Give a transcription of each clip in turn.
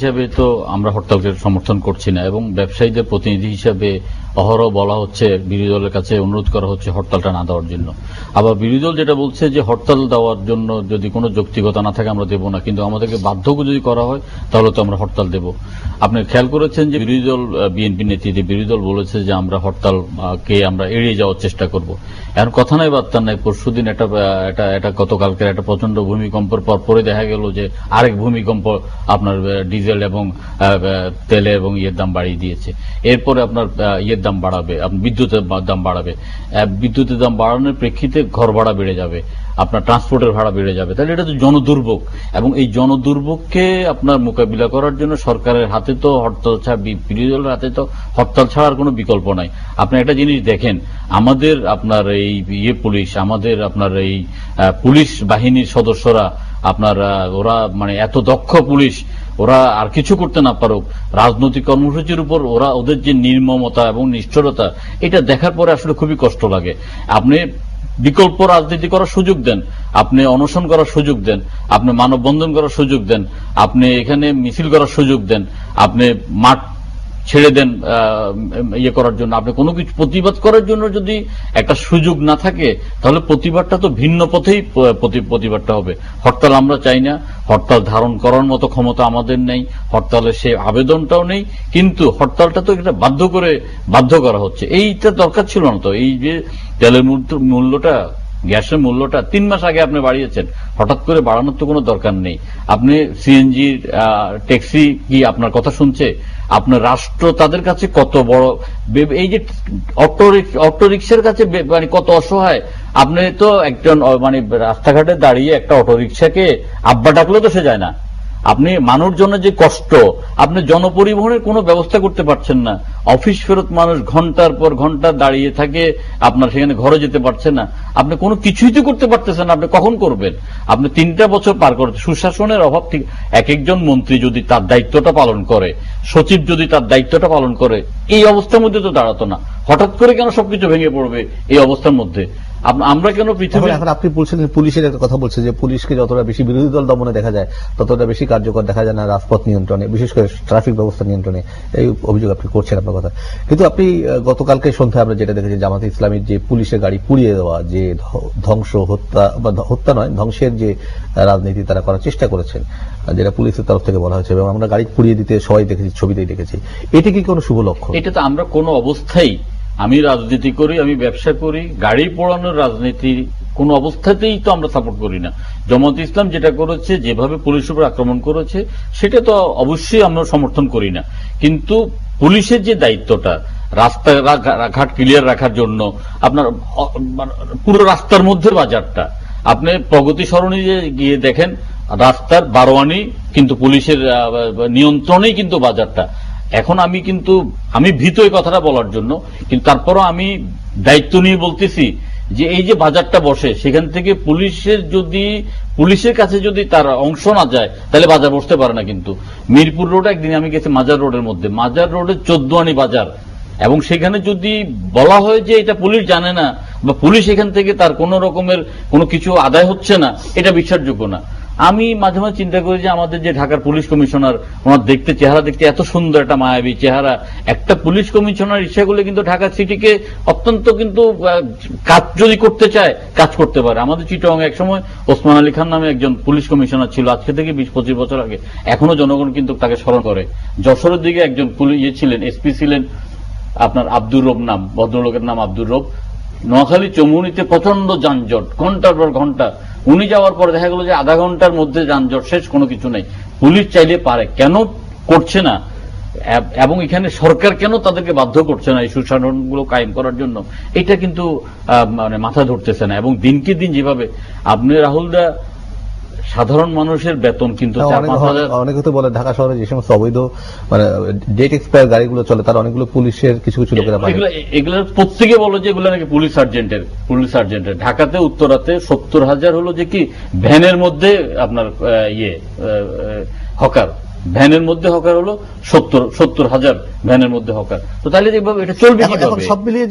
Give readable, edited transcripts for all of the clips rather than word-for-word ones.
হিসাবে তো আমরা হরতালকে সমর্থন করছি না এবং ব্যবসায়ীদের প্রতিনিধি হিসাবে অহরহ বলা হচ্ছে, বিরোধী দলের কাছে অনুরোধ করা হচ্ছে হরতালটা না দেওয়ার জন্য। আবার বিরোধী দল যেটা বলছে যে হরতাল দেওয়ার জন্য যদি কোনো যৌক্তিকতা না থাকে আমরা দেব না, কিন্তু আমাদেরকে বাধ্য যদি করা হয় তাহলে তো আমরা হরতাল দেব। আপনি খেয়াল করেছেন যে বিরোধী দল বিএনপি নেতৃত্বে বিরোধী দল বলেছে যে আমরা হরতালকে আমরা এড়িয়ে যাওয়ার চেষ্টা করব। এখন কথা নাই বার্তা নাই, পরশুদিন এটা গতকালকের একটা প্রচন্ড ভূমিকম্পের পর পরে দেখা গেল যে আরেক ভূমিকম্প আপনার ডিজেল এবং তেলে এবং ইয়ের দাম বাড়িয়ে দিয়েছে। এরপরে আপনার ইয়ের দাম বাড়াবে, বিদ্যুতের দাম বাড়াবে। বিদ্যুতের দাম বাড়ানোর প্রেক্ষিতে ঘর ভাড়া বেড়ে যাবে, আপনার ট্রান্সপোর্টের ভাড়া বেড়ে যাবে। তাহলে এটা তো জনদুর্ভোগ, এবং এই জনদুর্ভোগকে আপনার মোকাবিলা করার জন্য সরকারের হাতে তো হরতাল ছাড়া, বিরোধী দলের হাতে তো হরতাল ছাড়ার কোনো বিকল্প নাই। আপনি একটা জিনিস দেখেন, আমাদের আপনার এই পুলিশ, আমাদের আপনার এই পুলিশ বাহিনীর সদস্যরা আপনার ওরা মানে এত দক্ষ পুলিশ, ওরা আর কিছু করতে না পারুক, রাজনৈতিক কর্মসূচির উপর ওদের যে নির্মমতা এবং নিষ্ঠুরতা, এটা দেখার পরে আসলে খুবই কষ্ট লাগে। আপনি বিকল্প রাজনীতি করার সুযোগ দেন, আপনি অনশন করার সুযোগ দেন, আপনি মানববন্ধন করার সুযোগ দেন, আপনি এখানে মিছিল করার সুযোগ দেন, আপনি মাঠ ছেড়ে দেন ইয়ে করার জন্য, আপনি কোনো কিছু প্রতিবাদ করার জন্য যদি একটা সুযোগ না থাকে তাহলে প্রতিবাদটা তো ভিন্ন পথেই প্রতিবাদটা হবে। হরতাল আমরা চাই না, হরতাল ধারণ করার মতো ক্ষমতা আমাদের নেই, হরতালের সেই আবেদনটাও নেই, কিন্তু হরতালটা তো এটা বাধ্য করা হচ্ছে। এইটা দরকার ছিল না তো। এই যে তেলের মূল্যটা, গ্যাসের মূল্যটা 3 মাস আগে আপনি বাড়িয়েছেন, হঠাৎ করে বাড়ানোর তো কোনো দরকার নেই। আপনি সিএনজি ট্যাক্সি কি আপনার কথা শুনছে? আপনার রাষ্ট্র তাদের কাছে কত বড়, এই যে অটো রিক্সার কাছে মানে কত অসহায়। আপনি তো একজন মানে রাস্তাঘাটে দাঁড়িয়ে একটা অটো রিক্সাকে আব্বা ডাকলেও তো সে যায় না। আপনি মানুষজনের যে কষ্ট, আপনি জনপরিবহনের কোনো ব্যবস্থা করতে পারছেন না। অফিস ফেরত মানুষ ঘন্টার পর ঘন্টা দাঁড়িয়ে থাকে, আপনার সেখানে ঘরে যেতে পারছে না, আপনি কোনো কিছুই তো করতে পারতেছেন না। আপনি কখন করবেন? আপনি 3টা বছর পার করতে, সুশাসনের অভাব ঠিক। এক একজন মন্ত্রী যদি তার দায়িত্বটা পালন করে, সচিব যদি তার দায়িত্বটা পালন করে, এই অবস্থার মধ্যে তো দাঁড়াতো না। হঠাৎ করে কেন সবকিছু ভেঙে পড়বে এই অবস্থার মধ্যে? আমরা কেন পৃথিবী, এখন আপনি বলছেন পুলিশের একটা কথা বলছে যে পুলিশকে যতটা বেশি বিরোধী দল দমনে দেখা যায় ততটা বেশি কার্যকর দেখা যায় না রাজপথ নিয়ন্ত্রণে, বিশেষ করে ট্রাফিক ব্যবস্থা নিয়ন্ত্রণে। এই অভিযোগ আপনি করছেন আপনার কথা। কিন্তু আপনি গতকালকে সন্ধ্যায় আমরা যেটা দেখেছি, জামাতে ইসলামীর যে পুলিশের গাড়ি পুড়িয়ে দেওয়া, যে ধ্বংস হত্যা বা হত্যা নয় ধ্বংসের যে রাজনীতি তারা করার চেষ্টা করেছেন, যেটা পুলিশের তরফ থেকে বলা হয়েছে, এবং আমরা গাড়ি পুড়িয়ে দিতে সবাই দেখেছি, ছবিতেই দেখেছি। এটা কি কোনো শুভ লক্ষ্য? এটা তো আমরা কোনো অবস্থায়, আমি রাজনীতি করি, আমি ব্যবসা করি, গাড়ি পোড়ানোর রাজনীতি কোন অবস্থাতেই তো আমরা সাপোর্ট করি না। জামায়াতে ইসলাম যেটা করেছে, যেভাবে পুলিশের উপর আক্রমণ করেছে, সেটা তো অবশ্যই আমরা সমর্থন করি না। কিন্তু পুলিশের যে দায়িত্বটা রাস্তাঘাট ক্লিয়ার রাখার জন্য, আপনার পুরো রাস্তার মধ্যে বাজারটা, আপনি প্রগতি সরণি গিয়ে দেখেন, রাস্তার বারোয়ানি কিন্তু পুলিশের নিয়ন্ত্রণেই কিন্তু বাজারটা। এখন আমি ভীত এই কথাটা বলার জন্য, কিন্তু তারপরও আমি দায়িত্ব নিয়ে বলতেছি যে এই যে বাজারটা বসে, সেখান থেকে পুলিশের কাছে যদি তার অংশ না যায় তাহলে বাজার বসতে পারে না। কিন্তু মিরপুর রোডে একদিন আমি গেছি, মাজার রোডের মধ্যে, মাজার রোডে 14 আনি বাজার, এবং সেখানে যদি বলা হয় যে এটা পুলিশ জানে না বা পুলিশ এখান থেকে তার কোন রকমের কোনো কিছু আদায় হচ্ছে না, এটা বিশ্বাসযোগ্য না। আমি মাঝে মাঝে চিন্তা করি যে আমাদের যে ঢাকার পুলিশ কমিশনার, ওনার চেহারা দেখতে এত সুন্দর, একটা মায়াবী চেহারা, একটা পুলিশ কমিশনার ইচ্ছা করলে কিন্তু ঢাকা সিটিকে অত্যন্ত কিন্তু কাজ যদি করতে চায় কাজ করতে পারে। আমাদের চিটগাং একসময় ওসমান আলী খান নামে একজন পুলিশ কমিশনার ছিল, আজকে থেকে 20-25 বছর আগে, এখনো জনগণ কিন্তু তাকে স্মরণ করে। যশোরের দিকে একজন ছিলেন, এসপি ছিলেন আপনার আব্দুর রব নাম, ভদ্রলোকের নাম আব্দুর রব। নোয়াখালী চৌমুহনীতে প্রচন্ড যানজট, ঘন্টার পর ঘন্টা, উনি যাওয়ার পর দেখা গেল যে আধা ঘন্টার মধ্যে যানজট শেষ, কোনো কিছু নেই। পুলিশ চাইলে পারে, কেন করছে না? এবং এখানে সরকার কেন তাদেরকে বাধ্য করছে না এই সুশাসনগুলো কায়েম করার জন্য? এটা কিন্তু মানে মাথা ধরতেছে না। এবং দিনকে দিন যেভাবে আপনি রাহুলদা, সাধারণ মানুষের বেতন কিন্তু অনেকে তো বলে ঢাকা শহরে যে সমস্ত অবৈধ মানে ডেট এক্সপায়ার গাড়িগুলো চলে, তার অনেকগুলো পুলিশের কিছু লোকেরা এগুলো প্রত্যেকে বলো যে এগুলো নাকি পুলিশ সার্জেন্টের। ঢাকাতে উত্তরাতে 70,000 হলো যে কি ভ্যানের মধ্যে আপনার হকার, ভ্যানের মধ্যে হকার হলো 70,000 ভ্যানের মধ্যে হকার। তো তাহলে যেভাবে এটা চলবে, সব মিলিয়ে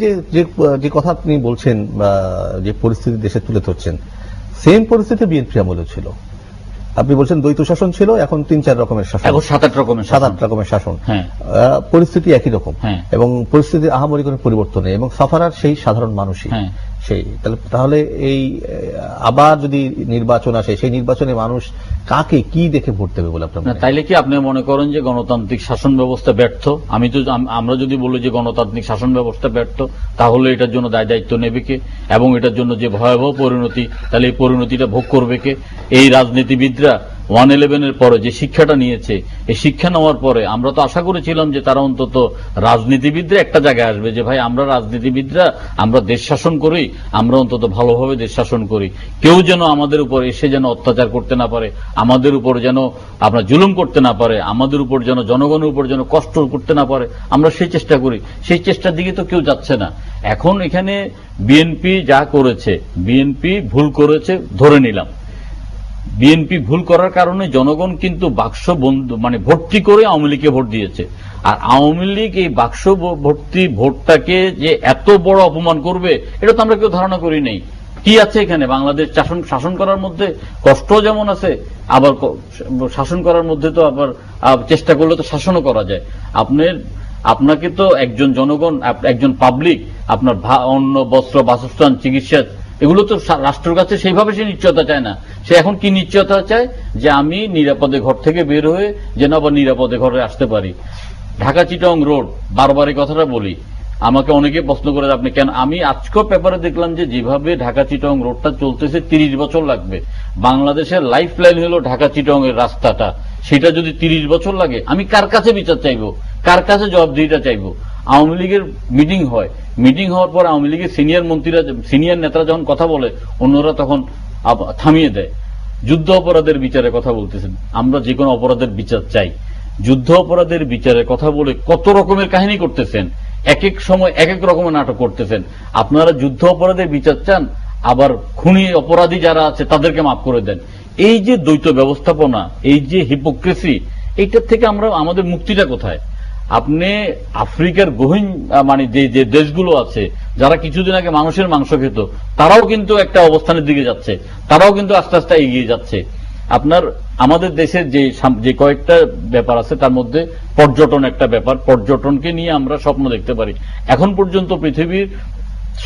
যে কথা আপনি বলছেন বা যে পরিস্থিতি দেশে তুলে ধরছেন, সেম পরিস্থিতি বিএনপি আমলে ছিল। আপনি বলছেন দ্বৈত শাসন ছিল, এখন 3-4 রকমের শাসন, এখন 7-8 রকমের 7-8 রকমের শাসন। হ্যাঁ। পরিস্থিতি একই রকম, হ্যাঁ। এবং পরিস্থিতির আহামরি কোনো পরিবর্তন নেই, এবং সাফারার সেই সাধারণ মানুষই। হ্যাঁ। সেই তাহলে এই আবার যদি নির্বাচন আসে, সেই নির্বাচনে মানুষ কাকে কি দেখে ভোট দেবে বলে আপনার মনে হয়? তাইলে কি আপনি মনে করেন যে গণতান্ত্রিক শাসন ব্যবস্থা ব্যর্থ? আমরা যদি বলি যে গণতান্ত্রিক শাসন ব্যবস্থা ব্যর্থ, তাহলে এটার জন্য দায় দায়িত্ব নেবে কে, এবং এটার জন্য যে ভয়াবহ পরিণতি, তাহলে এই পরিণতিটা ভোগ করবে কে? এই রাজনীতিবিদরা 1/11 পরে যে শিক্ষাটা নিয়েছে, এই শিক্ষা নেওয়ার পরে আমরা তো আশা করেছিলাম যে তারা অন্তত রাজনীতিবিদরা একটা জায়গায় আসবে যে ভাই আমরা রাজনীতিবিদরা আমরা দেশ শাসন করি, আমরা অন্তত ভালোভাবে দেশ শাসন করি, কেউ যেন আমাদের উপর এসে যেন অত্যাচার করতে না পারে, আমাদের উপর যেন আপনার জুলুম করতে না পারে, আমাদের উপর যেন জনগণের উপর যেন কষ্ট করতে না পারে, আমরা সেই চেষ্টা করি। সেই চেষ্টার দিকে তো কেউ যাচ্ছে না। এখন এখানে বিএনপি যা করেছে, বিএনপি ভুল করেছে ধরে নিলাম, বিএনপি ভুল করার কারণে জনগণ কিন্তু বাক্স ভর্তি করে আওয়ামী লীগকে ভোট দিয়েছে। আর আওয়ামী লীগ এই বাক্স ভর্তি ভোটটাকে যে এত বড় অপমান করবে এটা তো আমরা কেউ ধারণা করি নাই। কি আছে এখানে? বাংলাদেশ শাসন করার মধ্যে কষ্ট যেমন আছে, আবার শাসন করার মধ্যে তো আবার চেষ্টা করলে তো শাসনও করা যায়। আপনাকে তো একজন জনগণ, একজন পাবলিক আপনার অন্ন, বস্ত্র, বাসস্থান, চিকিৎসা, এগুলো তো রাষ্ট্রের কাছে সেইভাবে সে নিশ্চয়তা চায় না। সে এখন কি নিশ্চয়তা চায়? যে আমি নিরাপদে ঘর থেকে বের হয়ে যেন আবার নিরাপদে ঘরে আসতে পারি। ঢাকা চিটাগং রোড, বারবার এই কথাটা বলি, আমাকে অনেকে প্রশ্ন করে আপনি কেন, আমি আজকেও পেপারে দেখলাম যে যেভাবে ঢাকা চিটাগং রোডটা চলতেছে 30 বছর লাগবে। বাংলাদেশের লাইফ লাইন হলো ঢাকা চিটাগং এর রাস্তাটা, সেটা যদি 30 বছর লাগে আমি কার কাছে বিচার চাইবো, কার কাছে জবাবদিহিটা চাইবো? আওয়ামী লীগের মিটিং হয়, মিটিং হওয়ার পর আওয়ামী লীগের সিনিয়র নেতারা যখন কথা বলে, অন্যরা তখন থামিয়ে দেয়। যুদ্ধ অপরাধের বিচারের কথা বলতেছেন, আমরা যে কোনো অপরাধের বিচার চাই। যুদ্ধ অপরাধের বিচারের কথা বলে কত রকমের কাহিনী করতেছেন, এক এক সময় এক এক রকমের নাটক করতেছেন। আপনারা যুদ্ধ অপরাধের বিচার চান, আবার খুনি অপরাধী যারা আছে তাদেরকে মাফ করে দেন। এই যে দ্বৈত ব্যবস্থাপনা, এই যে হিপোক্রেসি, এইটার থেকে আমরা আমাদের মুক্তিটা কোথায়? আপনি আফ্রিকার গহীন যে দেশগুলো আছে, যারা কিছুদিন আগে মানুষের মাংস খেত, তারাও কিন্তু একটা অবস্থানের দিকে যাচ্ছে, তারাও কিন্তু আস্তে আস্তে এগিয়ে যাচ্ছে। আমাদের দেশের যে কয়েকটা ব্যাপার আছে, তার মধ্যে পর্যটন একটা ব্যাপার। পর্যটনকে নিয়ে আমরা স্বপ্ন দেখতে পারি। এখন পর্যন্ত পৃথিবীর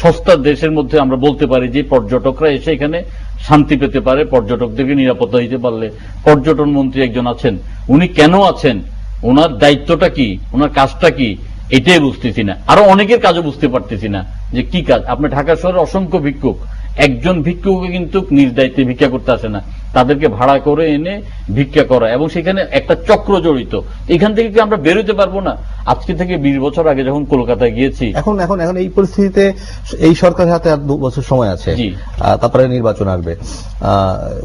সস্তা দেশের মধ্যে আমরা বলতে পারি যে পর্যটকরা এসে এখানে শান্তি পেতে পারে, পর্যটকদেরকে নিরাপত্তা দিতে পারলে। পর্যটন মন্ত্রী একজন আছেন, উনি কেন আছেন, ওনার দায়িত্বটা কি, ওনার কাজটা কি, এটাই বুঝতেছি না। আরো অনেকের কাজও বুঝতে পারতেছি না যে কি কাজ। আপনি ঢাকা শহরে অসংখ্য ভিক্ষুক, একজন ভিক্ষুককে কিন্তু নিজ দায়িত্বে ভিক্ষা করতে আসে না, তাদেরকে ভাড়া করে এনে ভিক্ষা করা, এবং সেখানে একটা চক্র জড়িত। এখান থেকে কি আমরা বেরোতে পারবো না? আজকে থেকে 20 বছর আগে যখন কলকাতায় গিয়েছি, এখন এই পরিস্থিতিতে এই সরকারের হাতে আর 2 বছর সময় আছে, তারপরে নির্বাচন আসবে।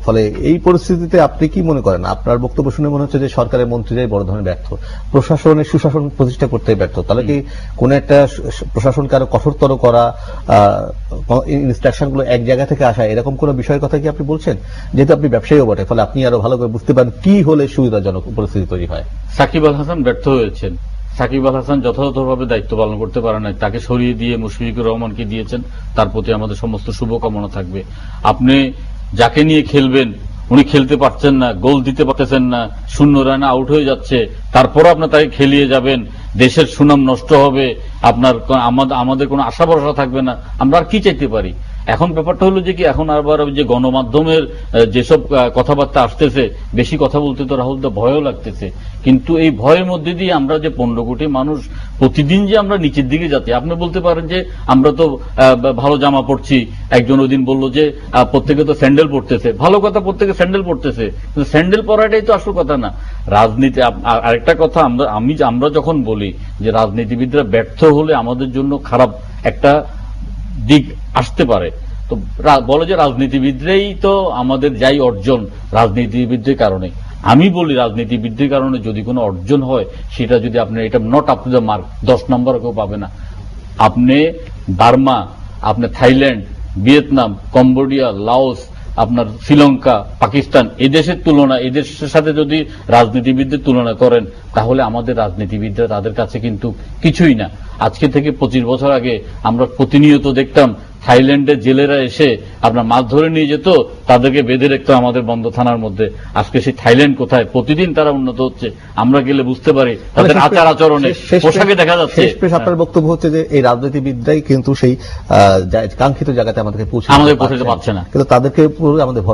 ফলে এই পরিস্থিতিতে আপনি কি মনে করেন? আপনার বক্তব্য শুনে মনে হচ্ছে যে সরকারের মন্ত্রীরাই বড় ধরনের ব্যর্থ, প্রশাসনের সুশাসন প্রতিষ্ঠা করতে ব্যর্থ। তাহলে কি কোন একটা প্রশাসনকে আরো কঠোরতর করা, ইনস্ট্রাকশন গুলো এক জায়গা থেকে আসা, এরকম কোন বিষয়ের কথা কি আপনি বলছেন? যেহেতু আপনি ব্যবসায়ীও বটে, ফলে আপনি আরো ভালো করে বুঝতে পারেন কি হলে সুবিধাজনক পরিস্থিতি তৈরি হয়। সাকিব আল হাসান ব্যর্থ হয়েছেন। সাকিব আল হাসান যথাযথভাবে দায়িত্ব পালন করতে পারে নাই, তাকে সরিয়ে দিয়ে মুশফিকুর রহমানকে দিয়েছেন। তার প্রতি আমাদের সমস্ত শুভকামনা থাকবে। আপনি যাকে নিয়ে খেলবেন উনি খেলতে পারছেন না, গোল দিতে পারতেছেন না, 0 রানে আউট হয়ে যাচ্ছে, তারপর আপনি তাকে খেলিয়ে যাবেন, দেশের সুনাম নষ্ট হবে, আমাদের কোনো আশা ভরসা থাকবে না। আমরা আর কি চাইতে পারি? এখন ব্যাপারটা হলো যে কি, এখন আবার যে গণমাধ্যমের যেসব কথাবার্তা আসতেছে, বেশি কথা বলতে তো রাহুল দা ভয়ও লাগতেছে। কিন্তু এই ভয়ের মধ্যে দিয়ে আমরা যে 15 কোটি মানুষ প্রতিদিন যে আমরা নিচের দিকে যাচ্ছি, আপনি বলতে পারেন যে আমরা তো ভালো জামা পড়ছি। একজন ওই দিন বললো যে প্রত্যেকে তো স্যান্ডেল পড়তেছে, ভালো কথা, প্রত্যেকে স্যান্ডেল পড়তেছে, কিন্তু স্যান্ডেল পরাটাই তো আসল কথা না। রাজনীতি আরেকটা কথা, আমরা যখন বলি যে রাজনীতিবিদরা ব্যর্থ হলে আমাদের জন্য খারাপ একটা দিক আসতে পারে, তো বলে যে রাজনীতিবিদরাই তো আমাদের যাই অর্জন রাজনীতিবিদদের কারণে। আমি বলি রাজনীতিবিদদের কারণে যদি কোনো অর্জন হয়, সেটা যদি আপনার এটা not up to the mark, 10 নম্বর কেউ পাবে না। আপনি বার্মা, আপনি থাইল্যান্ড, ভিয়েতনাম, কম্বোডিয়া, লাওস, আপনার শ্রীলঙ্কা, পাকিস্তান, এই দেশের তুলনা, এই দেশের সাথে যদি রাজনীতিবিদদের তুলনা করেন, তাহলে আমাদের রাজনীতিবিদরা তাদের কাছে কিন্তু কিছুই না। আজকে থেকে 25 বছর আগে আমরা প্রতিনিয়ত দেখতাম থাইল্যান্ডের জেলেরা এসে আপনার মাছ ধরে নিয়ে যেত, তাদেরকে বেঁধে রাখতো আমাদের বন্ধ থানার মধ্যে। আজকে সেই থাইল্যান্ড কোথায়? প্রতিদিন তারা উন্নত হচ্ছে, আমরা গেলে বুঝতে পারি তাদের আচার আচরণে, পোশাকে দেখা যাচ্ছে। শেষ আপনার বক্তব্য হচ্ছে যে এই রাজনীতিবিদরাই কিন্তু সেই কাঙ্ক্ষিত জায়গাতে আমাদেরকে পৌঁছাতে পারছে না, কিন্তু তাদেরকে পুরো আমাদের